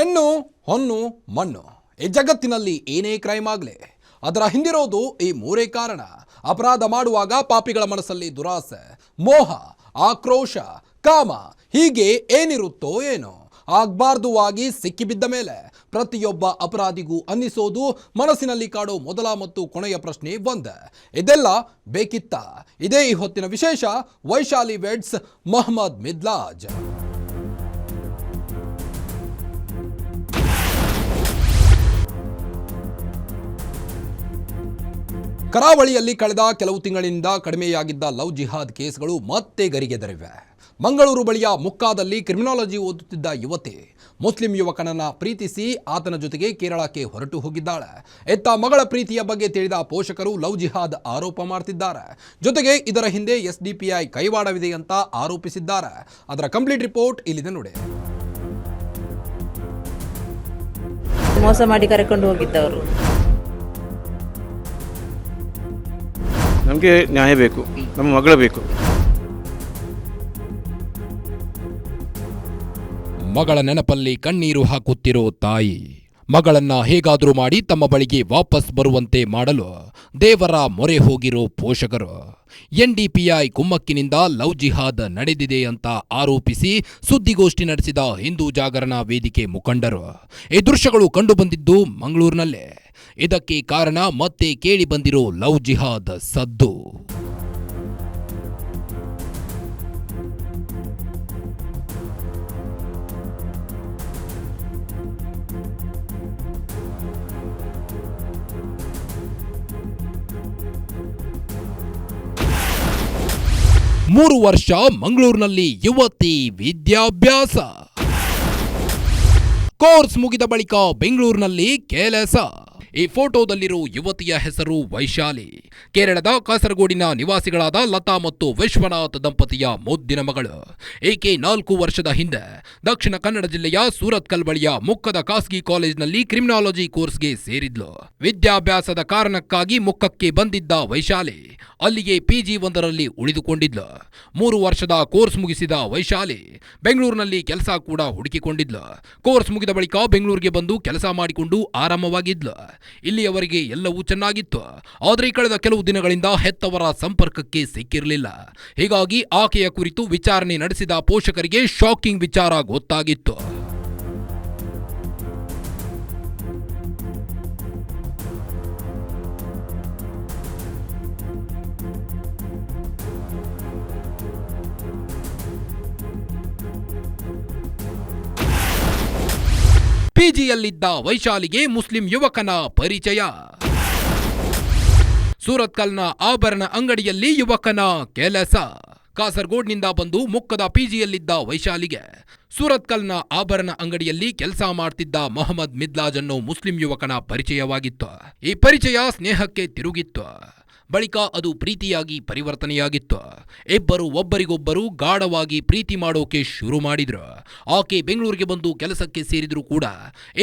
ಹೆಣ್ಣು ಹೊನ್ನು ಮಣ್ಣು ಈ ಜಗತ್ತಿನಲ್ಲಿ ಏನೇ ಕ್ರೈಮ್ ಆಗಲಿ ಅದರ ಹಿಂದಿರೋದು ಈ ಮೂರೇ ಕಾರಣ. ಅಪರಾಧ ಮಾಡುವಾಗ ಪಾಪಿಗಳ ಮನಸ್ಸಲ್ಲಿ ದುರಾಸೆ, ಮೋಹ, ಆಕ್ರೋಶ, ಕಾಮ ಹೀಗೆ ಏನಿರುತ್ತೋ ಏನೋ ಆಗಬಾರ್ದುವಾಗಿ ಸಿಕ್ಕಿಬಿದ್ದ ಮೇಲೆ ಪ್ರತಿಯೊಬ್ಬ ಅಪರಾಧಿಗೂ ಅನ್ನಿಸೋದು ಮನಸ್ಸಿನಲ್ಲಿ ಕಾಡೋ ಮೊದಲ ಮತ್ತು ಕೊನೆಯ ಪ್ರಶ್ನೆ ಒಂದೇ, ಇದೆಲ್ಲ ಬೇಕಿತ್ತ? ಇದೇ ಈ ಹೊತ್ತಿನ ವಿಶೇಷ. ವೈಶಾಲಿ ವೆಡ್ಸ್ ಮೊಹಮ್ಮದ್ ಮಿದ್ಲಾಜ್. ಕರಾವಳಿಯಲ್ಲಿ ಕಳೆದ ಕೆಲವು ತಿಂಗಳಿನಿಂದ ಕಡಿಮೆಯಾಗಿದ್ದ ಲವ್ ಜಿಹಾದ್ ಕೇಸ್ಗಳು ಮತ್ತೆ ಗರಿಗೆದರಿವೆ. ಮಂಗಳೂರು ಬಳಿಯ ಮುಕ್ಕಾದಲ್ಲಿ ಕ್ರಿಮಿನಾಲಜಿ ಓದುತ್ತಿದ್ದ ಯುವತಿ ಮುಸ್ಲಿಂ ಯುವಕನನ್ನ ಪ್ರೀತಿಸಿ ಆತನ ಜೊತೆಗೆ ಕೇರಳಕ್ಕೆ ಹೊರಟು ಹೋಗಿದ್ದಾಳೆ. ಎತ್ತ ಮಗಳ ಪ್ರೀತಿಯ ಬಗ್ಗೆ ತಿಳಿದ ಪೋಷಕರು ಲವ್ ಜಿಹಾದ್ ಆರೋಪ ಮಾಡ್ತಿದ್ದಾರೆ. ಜೊತೆಗೆ ಇದರ ಹಿಂದೆ SDPI ಕೈವಾಡವಿದೆ ಅಂತ ಆರೋಪಿಸಿದ್ದಾರೆ. ಅದರ ಕಂಪ್ಲೀಟ್ ರಿಪೋರ್ಟ್ ಇಲ್ಲಿದೆ ನೋಡಿ. ಮೋಸ ಮಾಡಿ ಕರೆಕೊಂಡು ಹೋಗಿದ್ದವರು. ನಮಗೆ ನ್ಯಾಯ ಬೇಕು, ನಮ್ಮ ಮಗಳ ಬೇಕು. ಮಗಳ ನೆನಪಲ್ಲಿ ಕಣ್ಣೀರು ಹಾಕುತ್ತಿರೋ ತಾಯಿ, ಮಗಳನ್ನ ಹೇಗಾದರೂ ಮಾಡಿ ತಮ್ಮ ಬಳಿಗೆ ವಾಪಸ್ ಬರುವಂತೆ ಮಾಡಲು ದೇವರ ಮೊರೆ ಹೋಗಿರೋ ಪೋಷಕರು. NDPI ಕುಮ್ಮಕ್ಕಿನಿಂದ ಲವ್ ಜಿಹಾದ್ ನಡೆದಿದೆ ಅಂತ ಆರೋಪಿಸಿ ಸುದ್ದಿಗೋಷ್ಠಿ ನಡೆಸಿದ ಹಿಂದೂ ಜಾಗರಣ ವೇದಿಕೆ ಮುಖಂಡರು. ಈ ದೃಶ್ಯಗಳು ಕಂಡುಬಂದಿದ್ದು ಮಂಗಳೂರಿನಲ್ಲೇ. ಇದಕ್ಕೆ ಕಾರಣ ಮತ್ತೆ ಕೇಳಿ ಬಂದಿರೋ ಲವ್ ಜಿಹಾದ್ ಸದ್ದು. ಮೂರು ವರ್ಷ ಮಂಗಳೂರಿನಲ್ಲಿ ಯುವತಿ ವಿದ್ಯಾಭ್ಯಾಸ. ಕೋರ್ಸ್ ಮುಗಿದ ಬಳಿಕ ಬೆಂಗಳೂರಿನಲ್ಲಿ ಕೆಲಸ. ಈ ಫೋಟೋದಲ್ಲಿರೋ ಯುವತಿಯ ಹೆಸರು ವೈಶಾಲಿ. ಕೇರಳದ ಕಾಸರಗೋಡಿನ ನಿವಾಸಿಗಳಾದ ಲತಾ ಮತ್ತು ವಿಶ್ವನಾಥ್ ದಂಪತಿಯ ಮುದ್ದಿನ ಮಗಳು. ಈಕೆ 4 ವರ್ಷದ ಹಿಂದೆ ದಕ್ಷಿಣ ಕನ್ನಡ ಜಿಲ್ಲೆಯ ಸೂರತ್ಕಲ್ ಬಳಿಯ ಮುಕ್ಕದ ಖಾಸಗಿ ಕಾಲೇಜಿನಲ್ಲಿ ಕ್ರಿಮಿನಾಲಜಿ ಕೋರ್ಸ್ಗೆ ಸೇರಿದ್ಲು. ವಿದ್ಯಾಭ್ಯಾಸದ ಕಾರಣಕ್ಕಾಗಿ ಮುಕ್ಕಕ್ಕೆ ಬಂದಿದ್ದ ವೈಶಾಲಿ ಅಲ್ಲಿಗೆ PG 1ರಲ್ಲಿ ಉಳಿದುಕೊಂಡಿದ್ಲು. 3 ವರ್ಷದ ಕೋರ್ಸ್ ಮುಗಿಸಿದ ವೈಶಾಲಿ ಬೆಂಗಳೂರಿನಲ್ಲಿ ಕೆಲಸ ಕೂಡ ಹುಡುಕಿಕೊಂಡಿದ್ಲು. ಕೋರ್ಸ್ ಮುಗಿದ ಬಳಿಕ ಬೆಂಗಳೂರಿಗೆ ಬಂದು ಕೆಲಸ ಮಾಡಿಕೊಂಡು ಆರಾಮವಾಗಿದ್ಲು. ಇಲ್ಲಿಯವರೆಗೆ ಎಲ್ಲವೂ ಚೆನ್ನಾಗಿತ್ತು. ಆದರೆ ಕಳೆದ ಕೆಲವು ದಿನಗಳಿಂದ ಹೆತ್ತವರ ಸಂಪರ್ಕಕ್ಕೆ ಸಿಕ್ಕಿರಲಿಲ್ಲ. ಹೀಗಾಗಿ ಆಕೆಯ ಕುರಿತು ವಿಚಾರಣೆ ನಡೆಸಿದ ಪೋಷಕರಿಗೆ ಶಾಕಿಂಗ್ ವಿಚಾರ ಗೊತ್ತಾಗಿತ್ತು. PGಯಲ್ಲಿದ್ದ ವೈಶಾಲಿಗೆ ಮುಸ್ಲಿಂ ಯುವಕನ ಪರಿಚಯ. ಸೂರತ್ಕಲ್ನ ಆಭರಣ ಅಂಗಡಿಯಲ್ಲಿ ಯುವಕನ ಕೆಲಸ. ಕಾಸರಗೋಡ್ನಿಂದ ಬಂದು ಮುಕ್ಕದ PGಯಲ್ಲಿದ್ದ ವೈಶಾಲಿಗೆ ಸೂರತ್ಕಲ್ನ ಆಭರಣ ಅಂಗಡಿಯಲ್ಲಿ ಕೆಲಸ ಮಾಡ್ತಿದ್ದ ಮೊಹಮ್ಮದ್ ಮಿದ್ಲಾಜ್ ಅನ್ನೋ ಮುಸ್ಲಿಂ ಯುವಕನ ಪರಿಚಯವಾಗಿತ್ತು. ಈ ಪರಿಚಯ ಸ್ನೇಹಕ್ಕೆ ತಿರುಗಿತ್ತು. ಬಳಿಕ ಅದು ಪ್ರೀತಿಯಾಗಿ ಪರಿವರ್ತನೆಯಾಗಿತ್ತು. ಇಬ್ಬರು ಒಬ್ಬರಿಗೊಬ್ಬರು ಗಾಢವಾಗಿ ಪ್ರೀತಿ ಮಾಡೋಕೆ ಶುರು ಮಾಡಿದ್ರು. ಆಕೆ ಬೆಂಗಳೂರಿಗೆ ಬಂದು ಕೆಲಸಕ್ಕೆ ಸೇರಿದ್ರು ಕೂಡ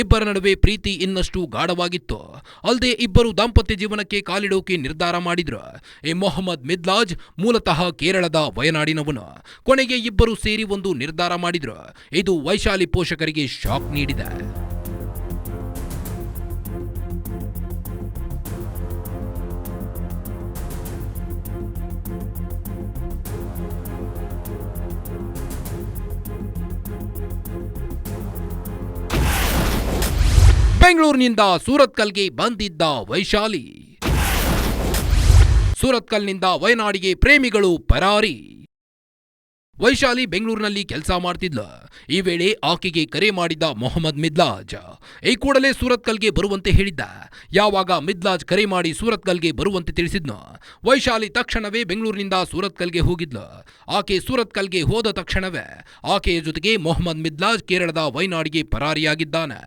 ಇಬ್ಬರ ನಡುವೆ ಪ್ರೀತಿ ಇನ್ನಷ್ಟು ಗಾಢವಾಗಿತ್ತು. ಅಲ್ಲದೆ ಇಬ್ಬರು ದಾಂಪತ್ಯ ಜೀವನಕ್ಕೆ ಕಾಲಿಡೋಕೆ ನಿರ್ಧಾರ ಮಾಡಿದ್ರು. ಈ ಮೊಹಮ್ಮದ್ ಮಿದ್ಲಾಜ್ ಮೂಲತಃ ಕೇರಳದ ವಯನಾಡಿನವನು. ಕೊನೆಗೆ ಇಬ್ಬರು ಸೇರಿ ಒಂದು ನಿರ್ಧಾರ ಮಾಡಿದ್ರು. ಇದು ವೈಶಾಲಿ ಪೋಷಕರಿಗೆ ಶಾಕ್ ನೀಡಿದೆ. ಬೆಂಗಳೂರಿನಿಂದ ಸೂರತ್ಕಲ್ಗೆ ಬಂದಿದ್ದ ವೈಶಾಲಿ. ಸೂರತ್ಕಲ್ನಿಂದ ವಯನಾಡಿಗೆ ಪ್ರೇಮಿಗಳು ಪರಾರಿ. ವೈಶಾಲಿ ಬೆಂಗಳೂರಿನಲ್ಲಿ ಕೆಲಸ ಮಾಡ್ತಿದ್ಲು. ಈ ವೇಳೆ ಆಕೆಗೆ ಕರೆ ಮಾಡಿದ್ದ ಮೊಹಮ್ಮದ್ ಮಿದ್ಲಾಜ್ ಈ ಕೂಡಲೇ ಸೂರತ್ಕಲ್ಗೆ ಬರುವಂತೆ ಹೇಳಿದ್ದ. ಯಾವಾಗ ಮಿದ್ಲಾಜ್ ಕರೆ ಮಾಡಿ ಸೂರತ್ಕಲ್ಗೆ ಬರುವಂತೆ ತಿಳಿಸಿದ್ನು, ವೈಶಾಲಿ ತಕ್ಷಣವೇ ಬೆಂಗಳೂರಿನಿಂದ ಸೂರತ್ಕಲ್ಗೆ ಹೋಗಿದ್ಲು. ಆಕೆ ಸೂರತ್ಕಲ್ಗೆ ಹೋದ ತಕ್ಷಣವೇ ಆಕೆಯ ಜೊತೆಗೆ ಮೊಹಮ್ಮದ್ ಮಿದ್ಲಾಜ್ ಕೇರಳದ ವಯನಾಡಿಗೆ ಪರಾರಿಯಾಗಿದ್ದಾನೆ.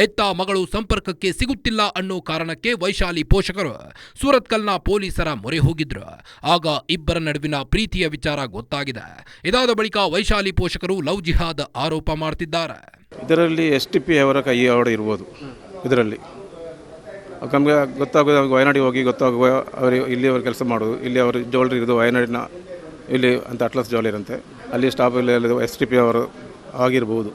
ಎತ್ತ ಮಗಳು ಸಂಪರ್ಕಕ್ಕೆ ಸಿಗುತ್ತಿಲ್ಲ ಅನ್ನೋ ಕಾರಣಕ್ಕೆ ವೈಶಾಲಿ ಪೋಷಕರು ಸೂರತ್ಕಲ್ನ ಪೊಲೀಸರ ಮೊರೆ ಹೋಗಿದ್ರು. ಆಗ ಇಬ್ಬರ ನಡುವಿನ ಪ್ರೀತಿಯ ವಿಚಾರ ಗೊತ್ತಾಗಿದೆ. ಇದಾದ ಬಳಿಕ ವೈಶಾಲಿ ಪೋಷಕರು ಲವ್ ಜಿಹಾದ್ ಆರೋಪ ಮಾಡ್ತಿದ್ದಾರೆ. ಇದರಲ್ಲಿ SDPI ಅವರ ಕೈವಾಡ ಇರ್ಬೋದು. ಇದರಲ್ಲಿ ನಮಗೆ ಗೊತ್ತಾಗೋದು, ವಯನಾಡಿಗೆ ಹೋಗಿ ಗೊತ್ತಾಗುವ ಅವರು ಇಲ್ಲಿ ಅವರು ಕೆಲಸ ಮಾಡೋದು, ಇಲ್ಲಿ ಅವರು ಜ್ಯುವೆಲ್ರಿ ಇರೋದು ವಯನಾಡಿನ ಇಲ್ಲಿ ಅಂತ ಅಟ್ಲಸ್ ಜ್ಯುವೆಲ್ಲರಿ ಅಂತೆ, ಅಲ್ಲಿ ಸ್ಟಾಫಲ್ಲಿ SDPI ಅವರು ಆಗಿರ್ಬೋದು.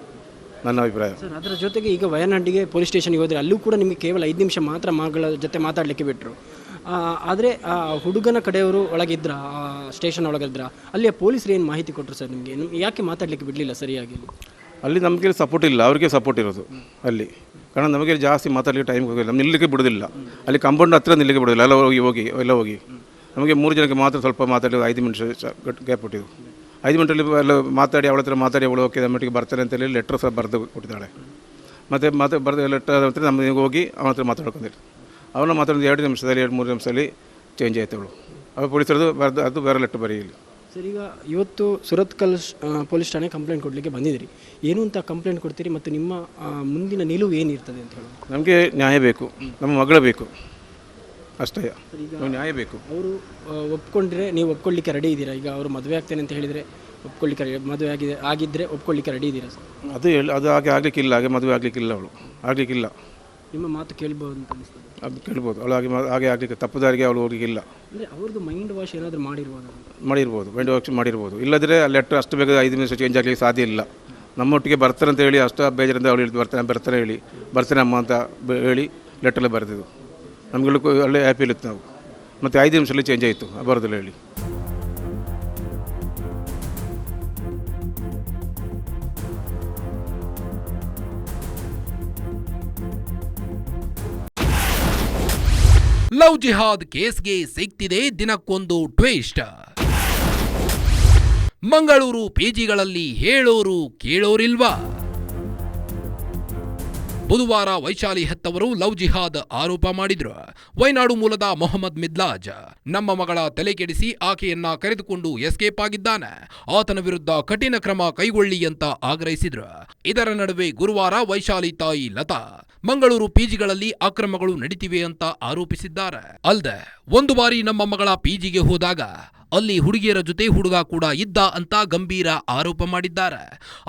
ನನ್ನ ಅಭಿಪ್ರಾಯ. ಸರ್ ಅದರ ಜೊತೆಗೆ ಈಗ ವಯನಾಡಿಗೆ ಪೊಲೀಸ್ ಸ್ಟೇಷನ್ಗೆ ಹೋದರೆ ಅಲ್ಲೂ ಕೂಡ ನಿಮಗೆ ಕೇವಲ 5 ನಿಮಿಷ ಮಾತ್ರ ಮಗಳ ಜೊತೆ ಮಾತಾಡಲಿಕ್ಕೆ ಬಿಟ್ಟರು. ಆದರೆ ಆ ಹುಡುಗನ ಕಡೆಯವರು ಒಳಗಿದ್ರ ಸ್ಟೇಷನ್ ಒಳಗಿದ್ರ ಅಲ್ಲಿಯ ಪೊಲೀಸರು ಏನು ಮಾಹಿತಿ ಕೊಟ್ಟರು ಸರ್ ನಿಮಗೆ? ಯಾಕೆ ಮಾತಾಡಲಿಕ್ಕೆ ಬಿಡಲಿಲ್ಲ ಸರಿಯಾಗಿ? ಅಲ್ಲಿ ನಮಗೆ ಸಪೋರ್ಟ್ ಇಲ್ಲ, ಅವ್ರಿಗೆ ಸಪೋರ್ಟ್ ಇರೋದು ಅಲ್ಲಿ. ಕಾರಣ ನಮಗೆ ಜಾಸ್ತಿ ಮಾತಾಡಲಿಕ್ಕೆ ಟೈಮ್ ಹೋಗಿಲ್ಲ, ನಮ್ಮ ನಿಲ್ಲಕ್ಕೆ ಬಿಡೋದಿಲ್ಲ. ಅಲ್ಲಿ ಕಾಂಪೌಂಡ್ ಹತ್ರ ನಿಲ್ಲಕ್ಕೆ ಬಿಡೋದಿಲ್ಲ, ಎಲ್ಲ ಹೋಗಿ ನಮಗೆ 3 ಜನಕ್ಕೆ ಮಾತ್ರ ಸ್ವಲ್ಪ ಮಾತಾಡಿ 5 ನಿಮಿಷ ಗ್ಯಾಪ್ ಕೊಟ್ಟಿದ್ದು. 5 ಮಿನಿಟಲ್ಲಿ ಎಲ್ಲ ಮಾತಾಡಿ ಅವಳ ಹತ್ರ ಮಾತಾಡಿ ಅವಳು ಓಕೆ ಮಟ್ಟಿಗೆ ಬರ್ತಾರೆ ಅಂತೇಳಿ ಲೆಟ್ರ್ ಸಹ ಬರೆದು ಕೊಟ್ಟಿದ್ದಾಳೆ. ಮತ್ತು ಬರೆದು ಲೆಟರ್ ಹತ್ರ ನಮಗೆ ಹೋಗಿ ಅವನ ಹತ್ರ ಮಾತಾಡ್ಕೊಂಡಿಲ್ಲ. ಅವನ್ನ ಮಾತಾಡೋದು 2 ನಿಮಿಷದಲ್ಲಿ 2-3 ನಿಮಿಷದಲ್ಲಿ ಚೇಂಜ್ ಆಯ್ತು ಅವಳು. ಅವ ಪೊಲೀಸರದು ಬರೆದು ಅದು ಬೇರೆ ಲೆಟ್ರ್ ಬರೀಲಿ. ಸರ್ ಈಗ ಇವತ್ತು ಸುರತ್ಕಲ್ ಪೊಲೀಸ್ ಠಾಣೆ ಕಂಪ್ಲೇಂಟ್ ಕೊಡಲಿಕ್ಕೆ ಬಂದಿದ್ದೀರಿ, ಏನು ಅಂತ ಕಂಪ್ಲೇಂಟ್ ಕೊಡ್ತೀರಿ ಮತ್ತು ನಿಮ್ಮ ಮುಂದಿನ ನಿಲುವು ಏನಿರ್ತದೆ ಅಂತ ಹೇಳಿ? ನಮಗೆ ನ್ಯಾಯ ಬೇಕು, ನಮ್ಮ ಮಗಳು ಬೇಕು ಅಷ್ಟೇ, ನ್ಯಾಯ ಬೇಕು. ಅವರು ಒಪ್ಕೊಂಡ್ರೆ ನೀವು ಒಪ್ಕೊಳ್ಳಿಕ್ಕೆ ರೆಡಿ ಇದ್ದೀರಾ? ಈಗ ಅವರು ಮದುವೆ ಆಗ್ತೇನೆ ಅಂತ ಹೇಳಿದರೆ ಒಪ್ಕೊಳ್ಳಿಕ್ಕೆ ಮದುವೆ ಆಗಿದ್ದರೆ ಒಪ್ಕೊಳ್ಳಿಕ್ಕೆ ರೆಡಿ ಇದ್ದೀರಾ ಸರ್? ಅದು ಹಾಗೆ ಆಗಲಿಕ್ಕಿಲ್ಲ, ಹಾಗೆ ಮದುವೆ ಆಗಲಿಕ್ಕಿಲ್ಲ, ಅವಳು ಆಗಲಿಕ್ಕಿಲ್ಲ. ನಿಮ್ಮ ಮಾತು ಕೇಳ್ಬೋದು ಅಂತ ಅನಿಸ್ತದೆ? ಅದು ಕೇಳ್ಬೋದು, ಅವಳು ಹಾಗೆ ಆಗಲಿಕ್ಕೆ ತಪ್ಪುದಾರಿಗೆ ಅವಳು ಹೋಗಲಿಕ್ಕಿಲ್ಲ. ಅಂದರೆ ಅವ್ರದ್ದು ಮೈಂಡ್ ವಾಶ್ ಏನಾದರೂ ಮಾಡಿರ್ಬೋದು? ಮೈಂಡ್ ವಾಶ್ ಮಾಡಿರ್ಬೋದು. ಇಲ್ಲದ್ರೆ ಲೆಟ್ರ್ ಅಷ್ಟು ಬೇಗ 5 ನಿಮಿಷ ಚೇಂಜ್ ಆಗಲಿಕ್ಕೆ ಸಾಧ್ಯ ಇಲ್ಲ. ನಮ್ಮೊಟ್ಟಿಗೆ ಬರ್ತಾರೆ ಅಂತ ಹೇಳಿ ಅಷ್ಟು ಬೇಜಾರಿಂದ ಅವಳು ಹೇಳಿದ್ದು ಬರ್ತಾನೆ ಹೇಳಿ ಬರ್ತಾನೆ ಅಮ್ಮ ಅಂತ ಹೇಳಿ ಲೆಟ್ರಲ್ಲಿ ಬರೆದಿದ್ದು. ನಮಗೆಲ್ಲ ಒಳ್ಳೆ ಹ್ಯಾಪಿಲಿತ್ತು ನಾವು. ಮತ್ತು 5 ನಿಮಿಷದಲ್ಲಿ ಚೇಂಜ್ ಆಯಿತು ಬರೋದಿಲ್ಲ ಹೇಳಿ. ಲವ್ ಜಿಹಾದ್ ಕೇಸ್ಗೆ ಸಿಗ್ತಿದೆ ದಿನಕ್ಕೊಂದು ಟ್ವಿಸ್ಟ್. ಮಂಗಳೂರು ಪಿಜಿಗಳಲ್ಲಿ ಹೇಳೋರು ಕೇಳೋರಿಲ್ವಾ? ಬುಧವಾರ ವೈಶಾಲಿ ಹೆತ್ತವರು ಲವ್ ಜಿಹಾದ್ ಆರೋಪ ಮಾಡಿದ್ರು. ವಯನಾಡು ಮೂಲದ ಮೊಹಮ್ಮದ್ ಮಿದ್ಲಾಜ್ ನಮ್ಮ ಮಗಳ ತಲೆ ಕೆಡಿಸಿ ಆಕೆಯನ್ನ ಕರೆದುಕೊಂಡು ಎಸ್ಕೇಪ್ ಆಗಿದ್ದಾನೆ, ಆತನ ವಿರುದ್ಧ ಕಠಿಣ ಕ್ರಮ ಕೈಗೊಳ್ಳಿ ಅಂತ ಆಗ್ರಹಿಸಿದ್ರು. ಇದರ ನಡುವೆ ಗುರುವಾರ ವೈಶಾಲಿ ತಾಯಿ ಲತಾ ಮಂಗಳೂರು ಪಿಜಿಗಳಲ್ಲಿ ಅಕ್ರಮಗಳು ನಡೀತಿವೆ ಅಂತ ಆರೋಪಿಸಿದ್ದಾರೆ. ಅಲ್ಲದೆ ಒಂದು ಬಾರಿ ನಮ್ಮ ಮಗಳ ಪಿಜಿಗೆ ಹೋದಾಗ ಅಲ್ಲಿ ಹುಡುಗಿಯರ ಜೊತೆ ಹುಡುಗ ಕೂಡ ಇದ್ದ ಅಂತ ಗಂಭೀರ ಆರೋಪ ಮಾಡಿದ್ದಾರೆ.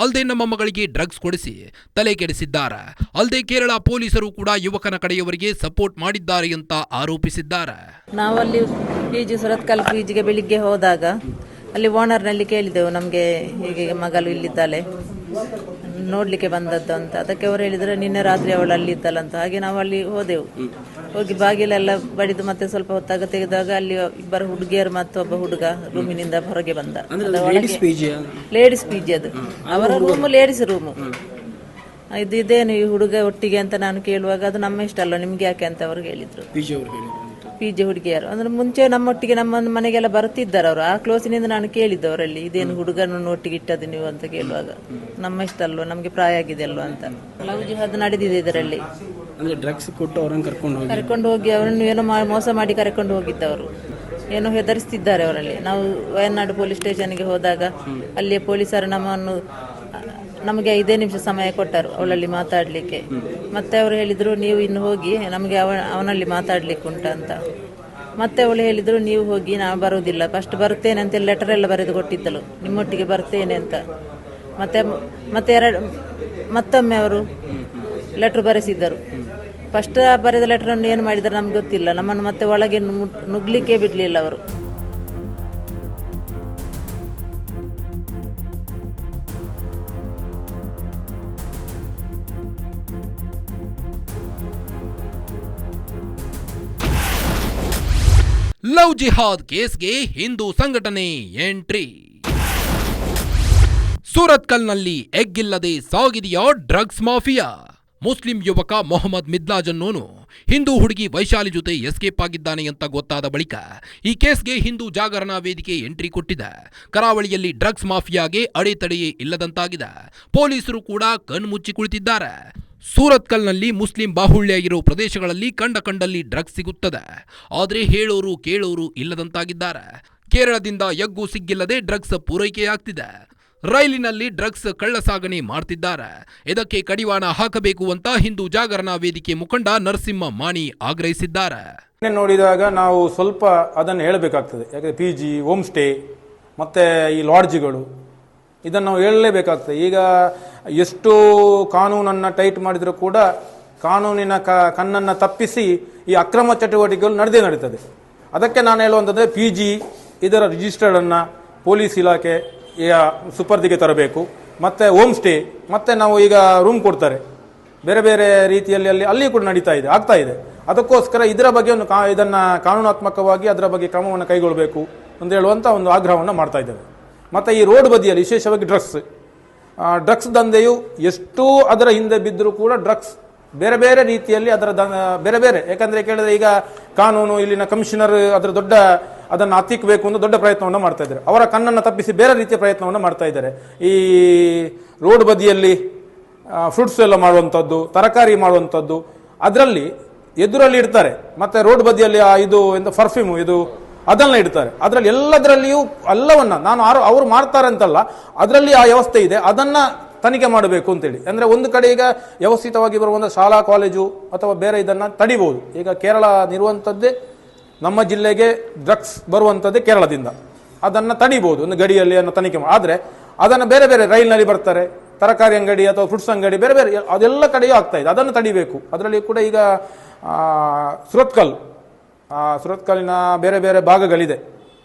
ಅಲ್ಲದೆ ನಮ್ಮ ಮಗಳಿಗೆ ಡ್ರಗ್ಸ್ ಕೊಡಿಸಿ ತಲೆ ಕೆಡಿಸಿದ್ದಾರೆ. ಅಲ್ಲದೆ ಕೇರಳ ಪೊಲೀಸರು ಕೂಡ ಯುವಕನ ಕಡೆಯವರಿಗೆ ಸಪೋರ್ಟ್ ಮಾಡಿದ್ದಾರೆ ಅಂತ ಆರೋಪಿಸಿದ್ದಾರೆ. ನಾವಲ್ಲಿ ಪಿಜಿ ಸುರತ್ಕಲ್ ಪಿಜಿಗೆ ಬೆಳಿಗ್ಗೆ ಹೋದಾಗ ಅಲ್ಲಿ ಓನರ್ನಲ್ಲಿ ಕೇಳಿದೆವು, ನಮಗೆ ಹೀಗೆ ಮಗಳು ಇಲ್ಲಿದ್ದಾಳೆ ನೋಡ್ಲಿಕ್ಕೆ ಬಂದದ್ದು ಅಂತ. ಅದಕ್ಕೆ ಅವರು ಹೇಳಿದ್ರೆ ನಿನ್ನೆ ರಾತ್ರಿ ಅವಳು ಅಲ್ಲಿದ್ದಲ್ಲ ಅಂತ. ಹಾಗೆ ನಾವು ಅಲ್ಲಿ ಹೋದೆವು. ಹೋಗಿ ಬಾಗಿಲೆಲ್ಲ ಬಡಿದು ಮತ್ತೆ ಸ್ವಲ್ಪ ಹೊತ್ತಾಗ ತೆಗೆದಾಗ ಅಲ್ಲಿ 2 ಹುಡುಗಿಯರು ಮತ್ತು ಒಬ್ಬ ಹುಡುಗ ರೂಮಿನಿಂದ ಹೊರಗೆ ಬಂದ. ಲೇಡೀಸ್ ಪಿಜಿ ಅದು, ಅವರ ರೂಮ್ ಲೇಡೀಸ್ ರೂಮು. ಇದೇನು ಈ ಹುಡುಗ ಒಟ್ಟಿಗೆ ಅಂತ ನಾನು ಕೇಳುವಾಗ ಅದು ನಮ್ಮ ಇಷ್ಟ ಅಲ್ಲ ನಿಮ್ಗೆ ಯಾಕೆ ಅಂತ ಅವರು ಹೇಳಿದ್ರು. ಪಿಜಿ ಹುಡುಗಿಯರು ಅಂದ್ರೆ ಮುಂಚೆ ನಮ್ಮೊಟ್ಟಿಗೆ ನಮ್ಮ ಮನೆಗೆಲ್ಲ ಬರುತ್ತಿದ್ದಾರೆ ಅವರು. ಆ ಕ್ಲೋಸಿನಿಂದ ನಾನು ಕೇಳಿದ್ದವರಲ್ಲಿ ಇದೇನು ಹುಡುಗನನ್ನು ಒಟ್ಟಿಗೆ ಇಟ್ಟದ್ದು ನೀವು ಅಂತ ಕೇಳುವಾಗ ನಮ್ಮ ಇಷ್ಟ ಅಲ್ವಾ, ನಮ್ಗೆ ಪ್ರಾಯ ಆಗಿದೆ ಅಲ್ವಾ ಅಂತ. ಲವ್ ಜಿಹಾದ್ ನಡೆದಿದೆ ಇದರಲ್ಲಿ. ಡ್ರಗ್ಸ್ ಕೊಟ್ಟು ಅವರನ್ನು ಕರ್ಕೊಂಡು ಹೋಗಿ ಅವರನ್ನು ಏನೋ ಮೋಸ ಮಾಡಿ ಕರ್ಕೊಂಡು ಹೋಗಿದ್ದವರು, ಏನೋ ಹೆದರಿಸ್ತಿದ್ದಾರೆ ಅವರಲ್ಲಿ. ನಾವು ವಯನಾಡು ಪೊಲೀಸ್ ಸ್ಟೇಷನ್ಗೆ ಹೋದಾಗ ಅಲ್ಲಿಯ ಪೊಲೀಸರು ನಮಗೆ 5 ನಿಮಿಷ ಸಮಯ ಕೊಟ್ಟರು ಅವಳಲ್ಲಿ ಮಾತಾಡಲಿಕ್ಕೆ. ಮತ್ತೆ ಅವರು ಹೇಳಿದರು ನೀವು ಇನ್ನು ಹೋಗಿ, ನಮಗೆ ಅವನಲ್ಲಿ ಮಾತಾಡ್ಲಿಕ್ಕೆ ಉಂಟ ಅಂತ. ಮತ್ತೆ ಅವಳು ಹೇಳಿದರು ನೀವು ಹೋಗಿ, ನಾವು ಬರುವುದಿಲ್ಲ, ಫಸ್ಟ್ ಬರ್ತೇನೆ ಅಂತ ಲೆಟರ್ ಎಲ್ಲ ಬರೆದು ಕೊಟ್ಟಿದ್ದಳು, ನಿಮ್ಮೊಟ್ಟಿಗೆ ಬರ್ತೇನೆ ಅಂತ. ಮತ್ತೊಮ್ಮೆ ಅವರು ಲೆಟರ್ ಬರೆಸಿದ್ದರು. ಫಸ್ಟ್ ಬರೆದ ಲೆಟರನ್ನು ಏನು ಮಾಡಿದ್ದಾರೆ ನಮ್ಗೆ ಗೊತ್ತಿಲ್ಲ. ನಮ್ಮನ್ನು ಮತ್ತೆ ಒಳಗೆ ನುಗ್ಲಿಕ್ಕೆ ಬಿಡಲಿಲ್ಲ ಅವರು. ಲವ್ ಜಿಹಾದ್ ಕೇಸ್ಗೆ ಹಿಂದೂ ಸಂಘಟನೆ ಎಂಟ್ರಿ. ಸೂರತ್ಕಲ್ನಲ್ಲಿ ಎಗ್ಗಿಲ್ಲದೆ ಸಾಗಿದೆಯಾ ಡ್ರಗ್ಸ್ ಮಾಫಿಯಾ? ಮುಸ್ಲಿಂ ಯುವಕ ಮೊಹಮ್ಮದ್ ಮಿದ್ಲಾಜ್ ಅನ್ನೋನು ಹಿಂದೂ ಹುಡುಗಿ ವೈಶಾಲಿ ಜೊತೆ ಎಸ್ಕೇಪ್ ಆಗಿದ್ದಾನೆ ಅಂತ ಗೊತ್ತಾದ ಬಳಿಕ ಈ ಕೇಸ್ಗೆ ಹಿಂದೂ ಜಾಗರಣಾ ವೇದಿಕೆ ಎಂಟ್ರಿ ಕೊಟ್ಟಿದೆ. ಕರಾವಳಿಯಲ್ಲಿ ಡ್ರಗ್ಸ್ ಮಾಫಿಯಾಗೆ ಅಡೆತಡೆಯೇ ಇಲ್ಲದಂತಾಗಿದೆ. ಪೊಲೀಸರು ಕೂಡ ಕಣ್ಮುಚ್ಚಿ ಕುಳಿತಿದ್ದಾರೆ. ಸೂರತ್ಕಲ್ನಲ್ಲಿ ಮುಸ್ಲಿಂ ಬಾಹುಳ್ಯ ಇರೋ ಪ್ರದೇಶಗಳಲ್ಲಿ ಕಂಡಲ್ಲಿ ಡ್ರಗ್ಸ್ ಸಿಗುತ್ತದೆ. ಆದರೆ ಹೇಳೋರು ಕೇಳೋರು ಇಲ್ಲದಂತಾಗಿದ್ದಾರೆ. ಕೇರಳದಿಂದ ಎಗ್ಗು ಸಿಗ್ಗಿಲ್ಲದೆ ಡ್ರಗ್ಸ್ ಪೂರೈಕೆಯಾಗ್ತಿದೆ. ರೈಲಿನಲ್ಲಿ ಡ್ರಗ್ಸ್ ಕಳ್ಳಸಾಗಣೆ ಮಾಡ್ತಿದ್ದಾರೆ. ಇದಕ್ಕೆ ಕಡಿವಾಣ ಹಾಕಬೇಕು ಅಂತ ಹಿಂದೂ ಜಾಗರಣಾ ವೇದಿಕೆ ಮುಖಂಡ ನರಸಿಂಹ ಮಾಣಿ ಆಗ್ರಹಿಸಿದ್ದಾರೆ. ನೋಡಿದಾಗ ನಾವು ಸ್ವಲ್ಪ ಅದನ್ನು ಹೇಳಬೇಕಾಗ್ತದೆ. ಯಾಕಂದರೆ ಪಿಜಿ, ಹೋಮ್ ಸ್ಟೇ ಮತ್ತು ಈ ಲಾಡ್ಜ್ಗಳು ಇದನ್ನು ನಾವು ಹೇಳಲೇಬೇಕಾಗ್ತದೆ. ಈಗ ಎಷ್ಟು ಕಾನೂನನ್ನು ಟೈಟ್ ಮಾಡಿದರೂ ಕೂಡ ಕಾನೂನಿನ ಕಣ್ಣನ್ನು ತಪ್ಪಿಸಿ ಈ ಅಕ್ರಮ ಚಟುವಟಿಕೆಗಳು ನಡೆದೇ ನಡೀತದೆ. ಅದಕ್ಕೆ ನಾನು ಹೇಳುವಂಥದ್ದು ಪಿಜಿ ಇದರ ರಿಜಿಸ್ಟರ್ಡನ್ನು ಪೊಲೀಸ್ ಇಲಾಖೆಯ ಸುಪರ್ದಿಗೆ ತರಬೇಕು. ಮತ್ತು ಹೋಮ್ ಸ್ಟೇ, ಮತ್ತು ನಾವು ಈಗ ರೂಮ್ ಕೊಡ್ತಾರೆ ಬೇರೆ ಬೇರೆ ರೀತಿಯಲ್ಲಿ ಅಲ್ಲಿ ಕೂಡ ಆಗ್ತಾ ಇದೆ. ಅದಕ್ಕೋಸ್ಕರ ಇದರ ಬಗ್ಗೆ ಇದನ್ನು ಕಾನೂನಾತ್ಮಕವಾಗಿ ಅದರ ಬಗ್ಗೆ ಕ್ರಮವನ್ನು ಕೈಗೊಳ್ಳಬೇಕು ಅಂತ ಹೇಳುವಂಥ ಒಂದು ಆಗ್ರಹವನ್ನು ಮಾಡ್ತಾ ಇದ್ದೇವೆ. ಮತ್ತು ಈ ರೋಡ್ ಬದಿಯಲ್ಲಿ ವಿಶೇಷವಾಗಿ ಡ್ರಗ್ಸ್ ದಂಧೆಯು ಎಷ್ಟು ಅದರ ಹಿಂದೆ ಬಿದ್ದರೂ ಕೂಡ ಡ್ರಗ್ಸ್ ಬೇರೆ ಬೇರೆ ರೀತಿಯಲ್ಲಿ ಅದರ ಬೇರೆ ಬೇರೆ, ಯಾಕಂದರೆ ಕೇಳಿದ್ರೆ ಈಗ ಕಾನೂನು ಇಲ್ಲಿನ ಕಮಿಷನರ್ ಅದನ್ನು ಹತ್ತಿಕ್ಕಬೇಕು ಅಂತ ದೊಡ್ಡ ಪ್ರಯತ್ನವನ್ನು ಮಾಡ್ತಾ ಇದ್ದಾರೆ. ಅವರ ಕಣ್ಣನ್ನು ತಪ್ಪಿಸಿ ಬೇರೆ ರೀತಿಯ ಪ್ರಯತ್ನವನ್ನು ಮಾಡ್ತಾ ಇದ್ದಾರೆ. ಈ ರೋಡ್ ಬದಿಯಲ್ಲಿ ಫ್ರೂಟ್ಸ್ ಎಲ್ಲ ಮಾಡುವಂಥದ್ದು, ತರಕಾರಿ ಮಾಡುವಂಥದ್ದು, ಅದರಲ್ಲಿ ಎದುರಲ್ಲಿ ಇಡ್ತಾರೆ. ಮತ್ತು ರೋಡ್ ಬದಿಯಲ್ಲಿ ಇದು ಪರ್ಫ್ಯೂಮ್ ಅದನ್ನ ಇಡ್ತಾರೆ. ಅದರಲ್ಲಿ ಎಲ್ಲದರಲ್ಲಿಯೂ ಎಲ್ಲವನ್ನ ಅವರು ಮಾಡ್ತಾರೆ ಅಂತಲ್ಲ, ಅದರಲ್ಲಿ ಆ ವ್ಯವಸ್ಥೆ ಇದೆ, ಅದನ್ನ ತನಿಖೆ ಮಾಡಬೇಕು ಅಂತೇಳಿ. ಅಂದರೆ ಒಂದು ಕಡೆ ಈಗ ವ್ಯವಸ್ಥಿತವಾಗಿ ಬರುವಂಥ ಶಾಲಾ ಕಾಲೇಜು ಅಥವಾ ಬೇರೆ ಇದನ್ನು ತಡಿಬಹುದು. ಈಗ ಕೇರಳ ಇರುವಂಥದ್ದೇ, ನಮ್ಮ ಜಿಲ್ಲೆಗೆ ಡ್ರಗ್ಸ್ ಬರುವಂಥದ್ದೇ ಕೇರಳದಿಂದ, ಅದನ್ನು ತಡಿಬಹುದು ಒಂದು ಗಡಿಯಲ್ಲಿ ತನಿಖೆ ಆದರೆ ಅದನ್ನು ಬೇರೆ ಬೇರೆ ರೈಲ್ನಲ್ಲಿ ಬರ್ತಾರೆ, ತರಕಾರಿ ಅಂಗಡಿ ಅಥವಾ ಫ್ರೂಟ್ಸ್ ಅಂಗಡಿ ಬೇರೆ ಬೇರೆ ಅದೆಲ್ಲ ಕಡೆಯೂ ಆಗ್ತಾ ಇದೆ, ಅದನ್ನು ತಡಿಬೇಕು. ಅದರಲ್ಲಿ ಕೂಡ ಈಗ ಸುರತ್ಕಲ್ಲಿನ ಬೇರೆ ಬೇರೆ ಭಾಗಗಳಿದೆ,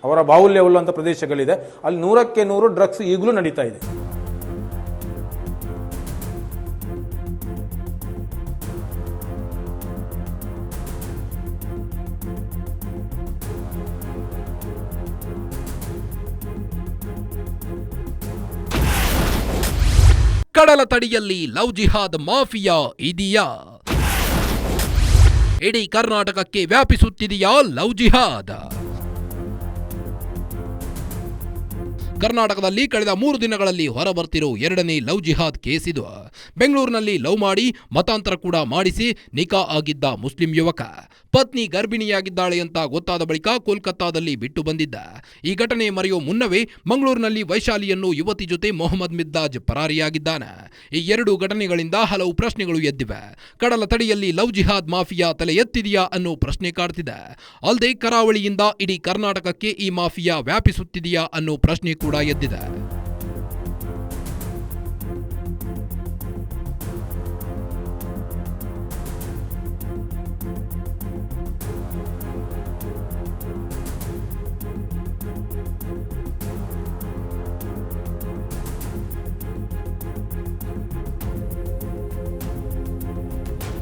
ಅವರ ಬಾಹುಲ್ಯವುಳ್ಳಂಥ ಪ್ರದೇಶಗಳಿದೆ, ಅಲ್ಲಿ 100ಕ್ಕೆ 100 ಡ್ರಗ್ಸ್ ಈಗಲೂ ನಡೀತಾ ಇದೆ. ಕಡಲ ತಡಿಯಲ್ಲಿ ಲವ್ ಜಿಹಾದ್ ಮಾಫಿಯಾ ಇದೆಯಾ? ಇಡೀ ಕರ್ನಾಟಕಕ್ಕೆ ವ್ಯಾಪಿಸುತ್ತಿದೆಯಾ ಲವ್ ಜಿಹಾದ್? ಕರ್ನಾಟಕದಲ್ಲಿ ಕಳೆದ 3 ದಿನಗಳಲ್ಲಿ ಹೊರಬರ್ತಿರೋ 2ನೇ ಲವ್ ಜಿಹಾದ್ ಕೇಸ್ ಇದು. ಬೆಂಗಳೂರಿನಲ್ಲಿ ಲವ್ ಮಾಡಿ ಮತಾಂತರ ಕೂಡ ಮಾಡಿಸಿ ನಿಕಾ ಆಗಿದ್ದ ಮುಸ್ಲಿಂ ಯುವಕ ಪತ್ನಿ ಗರ್ಭಿಣಿಯಾಗಿದ್ದಾಳೆ ಅಂತ ಗೊತ್ತಾದ ಬಳಿಕ ಕೋಲ್ಕತ್ತಾದಲ್ಲಿ ಬಿಟ್ಟು ಬಂದಿದ್ದ. ಈ ಘಟನೆ ಮರೆಯೋ ಮುನ್ನವೇ ಮಂಗಳೂರಿನಲ್ಲಿ ವೈಶಾಲಿಯನ್ನು ಯುವತಿ ಜೊತೆ ಮೊಹಮ್ಮದ್ ಮಿದ್ದಾಜ್ ಪರಾರಿಯಾಗಿದ್ದಾನೆ. ಈ 2 ಘಟನೆಗಳಿಂದ ಹಲವು ಪ್ರಶ್ನೆಗಳು ಎದ್ದಿವೆ. ಕಡಲ ತಡಿಯಲ್ಲಿ ಲವ್ ಜಿಹಾದ್ ಮಾಫಿಯಾ ತಲೆ ಎತ್ತಿದೆಯಾ ಅನ್ನೋ ಪ್ರಶ್ನೆ ಕಾಡ್ತಿದೆ. ಅಲ್ಲದೆ ಕರಾವಳಿಯಿಂದ ಇಡೀ ಕರ್ನಾಟಕಕ್ಕೆ ಈ ಮಾಫಿಯಾ ವ್ಯಾಪಿಸುತ್ತಿದೆಯಾ ಅನ್ನೋ ಪ್ರಶ್ನೆ ಕೂಡ ಎದ್ದಿದೆ.